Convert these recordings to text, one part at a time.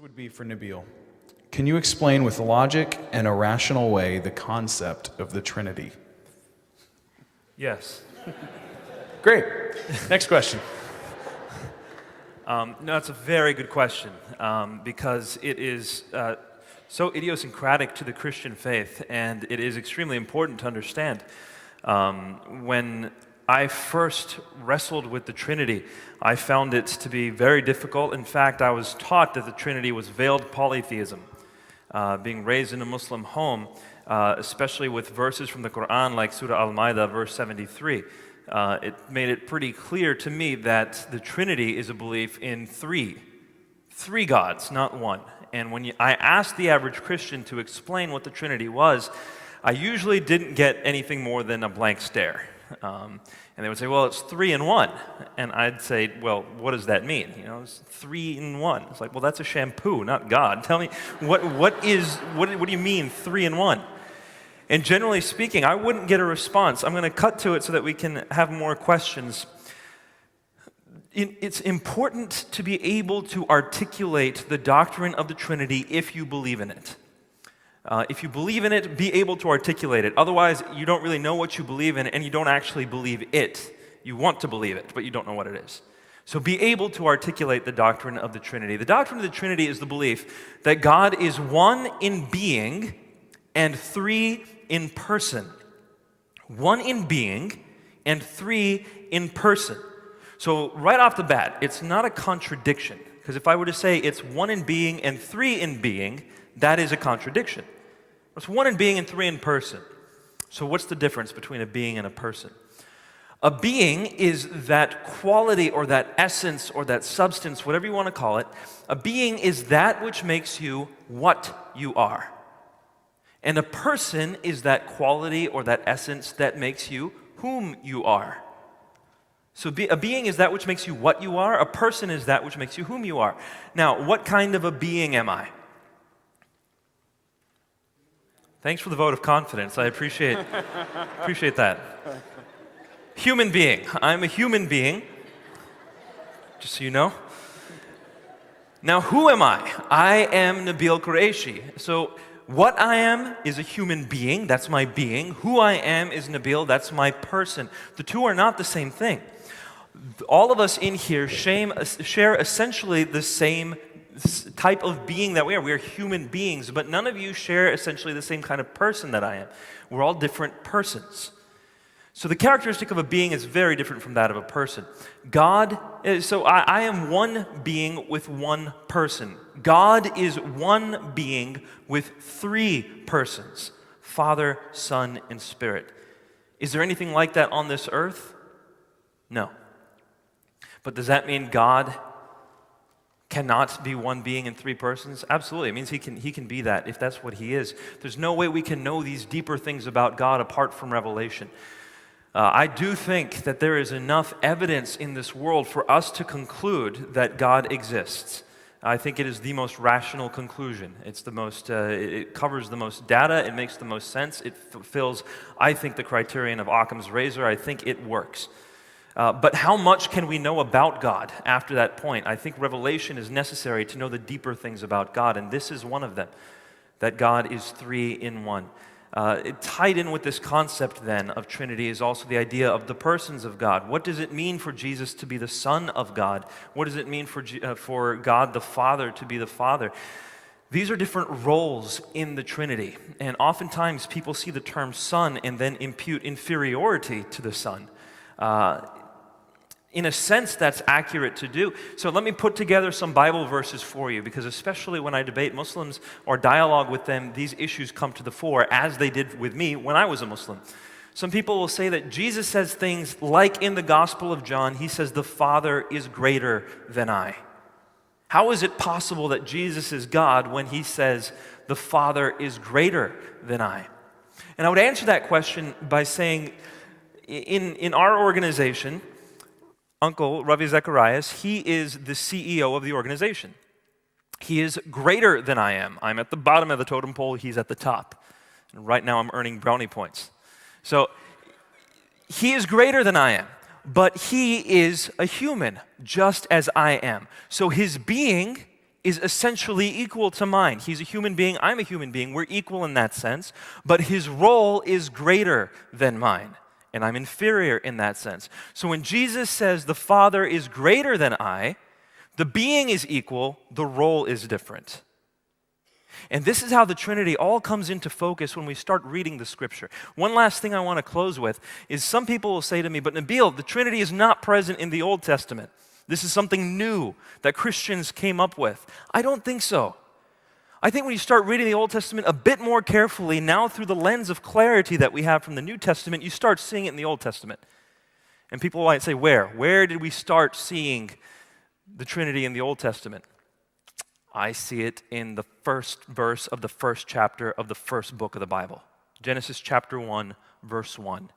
Would be for Nabeel. Can you explain with logic and a rational way the concept of the Trinity? Yes. Great. Next question. No, that's a very good question because it is so idiosyncratic to the Christian faith, and it is extremely important to understand. When I first wrestled with the Trinity, I found it to be very difficult. In fact, I was taught that the Trinity was veiled polytheism. Being raised in a Muslim home, especially with verses from the Quran like Surah Al-Ma'idah, verse 73, it made it pretty clear to me that the Trinity is a belief in three gods, not one. And when I asked the average Christian to explain what the Trinity was, I usually didn't get anything more than a blank stare. And they would say, well, it's 3 in 1. And I'd say, well, what does that mean? You know, it's 3 in 1. It's like, well, that's a shampoo, not God. Tell me, what do you mean 3 in 1? And generally speaking, I wouldn't get a response. I'm going to cut to it so that we can have more questions. It's important to be able to articulate the doctrine of the Trinity if you believe in it. If you believe in it, be able to articulate it. Otherwise, you don't really know what you believe in, and you don't actually believe it. You want to believe it, but you don't know what it is. So be able to articulate the doctrine of the Trinity. The doctrine of the Trinity is the belief that God is one in being and 3 in person. 1 in being and 3 in person. So right off the bat, it's not a contradiction. Because if I were to say it's 1 in being and 3 in being, that is a contradiction. It's 1 in being and 3 in person. So what's the difference between a being and a person? A being is that quality or that essence or that substance, whatever you want to call it. A being is that which makes you what you are. And a person is that quality or that essence that makes you whom you are. So a being is that which makes you what you are. A person is that which makes you whom you are. Now, what kind of a being am I? Thanks for the vote of confidence. I appreciate that. Human being. I'm a human being, just so you know. Now, who am I? I am Nabeel Qureshi. So what I am is a human being. That's my being. Who I am is Nabeel. That's my person. The two are not the same thing. All of us in here share essentially the same type of being that we are. We are human beings, but none of you share essentially the same kind of person that I am. We're all different persons. So the characteristic of a being is very different from that of a person. I am one being with one person. God is one being with 3 persons, Father, Son, and Spirit. Is there anything like that on this earth? No. But does that mean God cannot be one being in 3 persons? Absolutely. It means he can be that if that's what he is. There's no way we can know these deeper things about God apart from revelation. I do think that there is enough evidence in this world for us to conclude that God exists. I think it is the most rational conclusion. It's the most, it covers the most data, it makes the most sense, it fulfills, I think, the criterion of Occam's razor. I think it works. But how much can we know about God after that point? I think revelation is necessary to know the deeper things about God, and this is one of them, that God is 3 in 1. Tied in with this concept then of Trinity is also the idea of the persons of God. What does it mean for Jesus to be the Son of God? What does it mean for God the Father to be the Father? These are different roles in the Trinity, and oftentimes people see the term Son and then impute inferiority to the Son. In a sense, that's accurate to do. So let me put together some Bible verses for you, because especially when I debate Muslims or dialogue with them, these issues come to the fore, as they did with me when I was a Muslim. Some people will say that Jesus says things like in the Gospel of John, he says, the Father is greater than I. How is it possible that Jesus is God when he says, the Father is greater than I? And I would answer that question by saying, in our organization, Uncle Ravi Zacharias, he is the CEO of the organization. He is greater than I am. I'm at the bottom of the totem pole, he's at the top. And right now I'm earning brownie points. So he is greater than I am, but he is a human, just as I am. So his being is essentially equal to mine. He's a human being, I'm a human being, we're equal in that sense, but his role is greater than mine, and I'm inferior in that sense. So when Jesus says the Father is greater than I, the being is equal, the role is different. And this is how the Trinity all comes into focus when we start reading the Scripture. One last thing I want to close with is some people will say to me, but Nabeel, the Trinity is not present in the Old Testament. This is something new that Christians came up with. I don't think so. I think when you start reading the Old Testament a bit more carefully, now through the lens of clarity that we have from the New Testament, you start seeing it in the Old Testament. And people might say, where? Where did we start seeing the Trinity in the Old Testament? I see it in the first verse of the first chapter of the first book of the Bible. Genesis chapter 1, verse 1.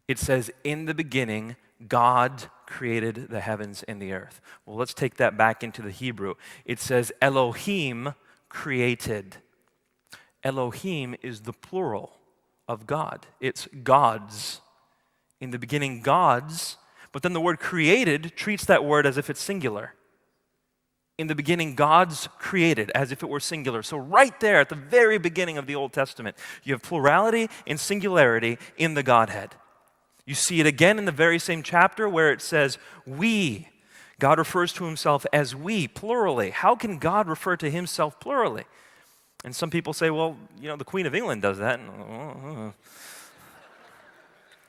It says, in the beginning, God created the heavens and the earth. Well, let's take that back into the Hebrew. It says, Elohim created. Elohim is the plural of God. It's gods. In the beginning, gods. But then the word created treats that word as if it's singular. In the beginning, gods created, as if it were singular. So right there at the very beginning of the Old Testament, you have plurality and singularity in the Godhead. You see it again in the very same chapter where it says, we. God refers to himself as we, plurally. How can God refer to himself plurally? And some people say, well, the Queen of England does that.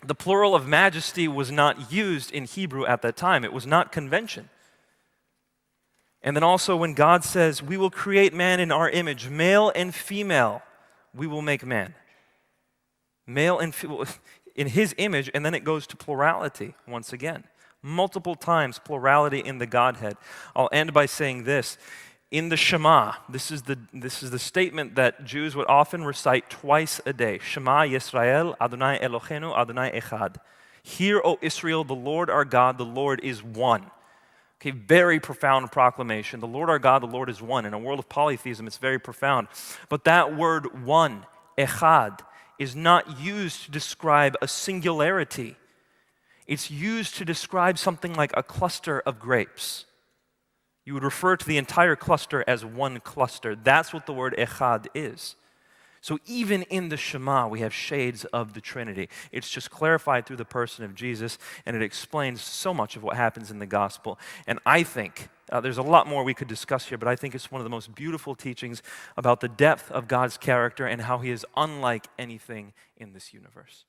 The plural of majesty was not used in Hebrew at that time. It was not convention. And then also when God says, we will create man in our image, male and female, we will make man. Male and female, in his image, and then it goes to plurality once again. Multiple times plurality in the Godhead. I'll end by saying this. In the Shema, this is the statement that Jews would often recite twice a day. Shema Yisrael, Adonai Eloheinu, Adonai Echad. Hear, O Israel, the Lord our God, the Lord is one. Okay, very profound proclamation. The Lord our God, the Lord is one. In a world of polytheism, it's very profound. But that word one, echad, is not used to describe a singularity. It's used to describe something like a cluster of grapes. You would refer to the entire cluster as one cluster. That's what the word echad is. So even in the Shema, we have shades of the Trinity. It's just clarified through the person of Jesus, and it explains so much of what happens in the gospel. And I think, there's a lot more we could discuss here, but I think it's one of the most beautiful teachings about the depth of God's character and how he is unlike anything in this universe.